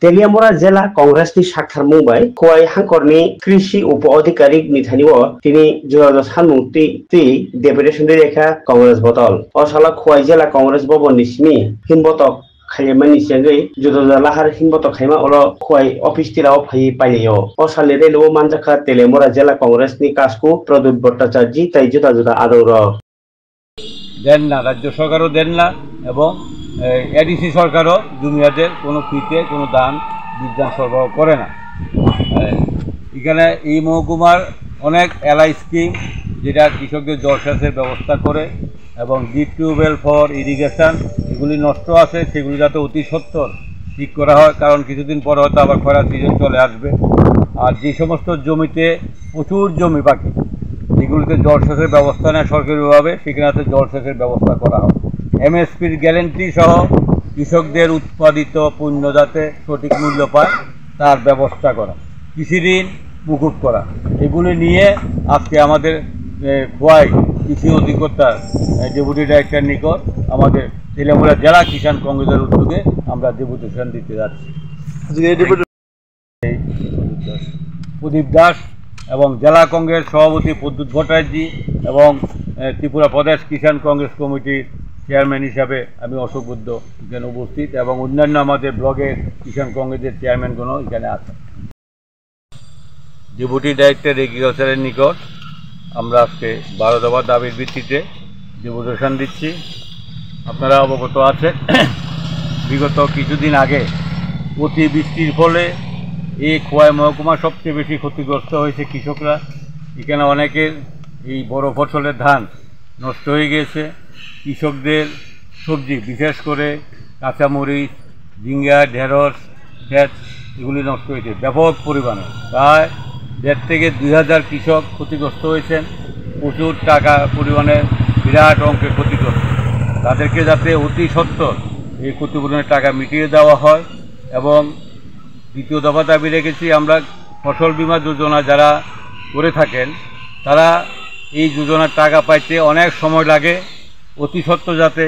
তেলিয়ামুড়া জেলা কংগ্রেসनि শাখাर मुंबाई खवाई हांखरनि कृषि उप अधिकारिक निथानिओ तिनि जुराज सानमुक्ति ति डेपुटेशन रेखा कांग्रेस बदल असाला खवाई जिला कांग्रेस भवन निसिनि हिमबतक खायमानि सिगाङै जुदाजा लाहार हिमबतक खायमा अल खवाई अफिस तिराव फायै पाइयो असाले रेलो मानजाखा तेलियामुरा जिला कांग्रेसनि कासकु प्रदुत भट्टाचार्य ताई जुदा जुदा आदौर देन ना राज्य सरकारও देन ना এবং এডিসি সরকারও জমিদারদের কোনো ফিতে কোনো দান বিধান সরবরাহ করে না। এখানে এই মহকুমার অনেক এলআই স্কিম যেটা কৃষকদের জলসেচের ব্যবস্থা করে এবং ডিপ টিউবওয়েল ফর ইরিগেশন এগুলি নষ্ট আছে সেগুলি যাতে অতি সত্বর ঠিক করা হয়, কারণ কিছুদিন পরে হয়তো আবার খরা সিজন চলে আসবে। আর যে সমস্ত জমিতে প্রচুর জমি বাকি এগুলিতে জলসেচের ব্যবস্থা নেয় সরকারিভাবে, সেখানে জলসেচের ব্যবস্থা করা হয়। এমএসপির গ্যারেন্টি সহ কৃষকদের উৎপাদিত পণ্য যাতে সঠিক মূল্য পায় তার ব্যবস্থা করা, কৃষি ঋণ মুকুব করা, এগুলি নিয়ে আজকে আমাদের খোয়াই কৃষি অধিকর্তার ডেপুটি ডাইরেক্টর নিকট আমাদের তেলিয়ামুড়া জেলা কিষাণ কংগ্রেসের উদ্যোগে আমরা ডেপুটেশন দিতে যাচ্ছি। প্রদীপ দাস এবং জেলা কংগ্রেস সভাপতি প্রদ্যুৎ ভট্টাচার্য এবং ত্রিপুরা প্রদেশ কিষাণ কংগ্রেস কমিটির চেয়ারম্যান হিসাবে আমি অশোক বুদ্ধ এখানে উপস্থিত এবং অন্যান্য আমাদের ব্লগের কিষাণ কংগ্রেসের চেয়ারম্যানগণও এখানে আছেন। ডেপুটি ডাইরেক্টর এগ্রিকালচারের নিকট আমরা আজকে 12 দফা দাবির ভিত্তিতে ডেপুটেশন দিচ্ছি। আপনারা অবগত আছেন বিগত কিছুদিন আগে অতিবৃষ্টির ফলে এই খোয়াই মহকুমা সবচেয়ে বেশি ক্ষতিগ্রস্ত হয়েছে কৃষকরা। এখানে অনেকের এই বড় ফসলের ধান নষ্ট হয়ে গিয়েছে। কৃষকদের সবজি বিশেষ করে কাঁচামরিচ, ঝিঙ্গা, ঢেঁড়স, ক্ষেত এগুলি নষ্ট হয়েছে ব্যাপক পরিমাণে। প্রায় 1,500 থেকে 2,000 কৃষক ক্ষতিগ্রস্ত হয়েছেন। প্রচুর টাকা পরিমাণে বিরাট অঙ্কের ক্ষতিগ্রস্ত, তাদেরকে যাতে অতি সত্বর এই ক্ষতিপূরণের টাকা মিটিয়ে দেওয়া হয়। এবং দ্বিতীয় দফা দাবি রেখেছি আমরা ফসল বীমা যোজনা যারা করে থাকেন তারা এই যোজনার টাকা পাইতে অনেক সময় লাগে, অতি সত্বর যাতে